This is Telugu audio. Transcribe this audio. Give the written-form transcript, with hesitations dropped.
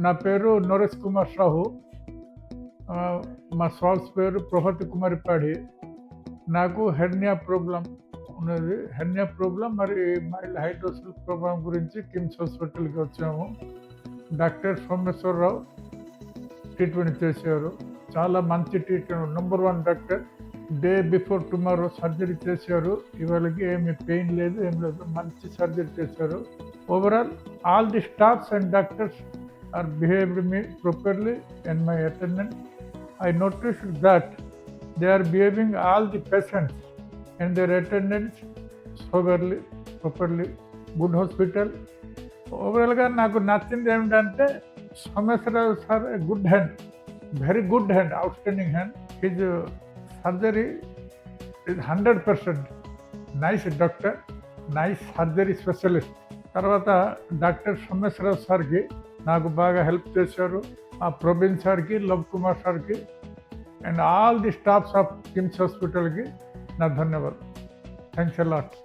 నా పేరు నరేష్ కుమార్ సాహు. మా స్వాల్స్ పేరు ప్రభతి కుమారిపాడి. నాకు హెర్నియా ప్రాబ్లం ఉన్నది. హెర్నియా ప్రాబ్లం మరి మైల్డ్ హైడ్రోసిల్ ప్రాబ్లం గురించి కిమ్స్ హాస్పిటల్కి వచ్చాము. డాక్టర్ సోమేశ్వరరావు ట్రీట్మెంట్ చేశారు. చాలా మంచి treatment, number 1 doctor. Day before tomorrow surgery చేశారు. ఇవాళకి ఏమి పెయిన్ లేదు, ఏం లేదు, మంచి సర్జరీ చేశారు. Overall all the staffs and doctors are behaved me properly in my attendance. I noticed that they are behaving all the patients and their attendants soberly, properly. Good hospital. ఓవరాల్గా నాకు నచ్చింది ఏమిటంటే Someswararao sir good hand, very good hand, outstanding hand. His surgery is 100%. Nice doctor, nice surgery specialist. తర్వాత డాక్టర్ సోమేశ్వరరావు సార్కి నాకు బాగా హెల్ప్ చేశారు. ఆ ప్రవీణ్ సార్కి, లవ్ కుమార్ సార్కి and all the staffs of KIMS హాస్పిటల్కి నా ధన్యవాదాలు. Thanks a lot.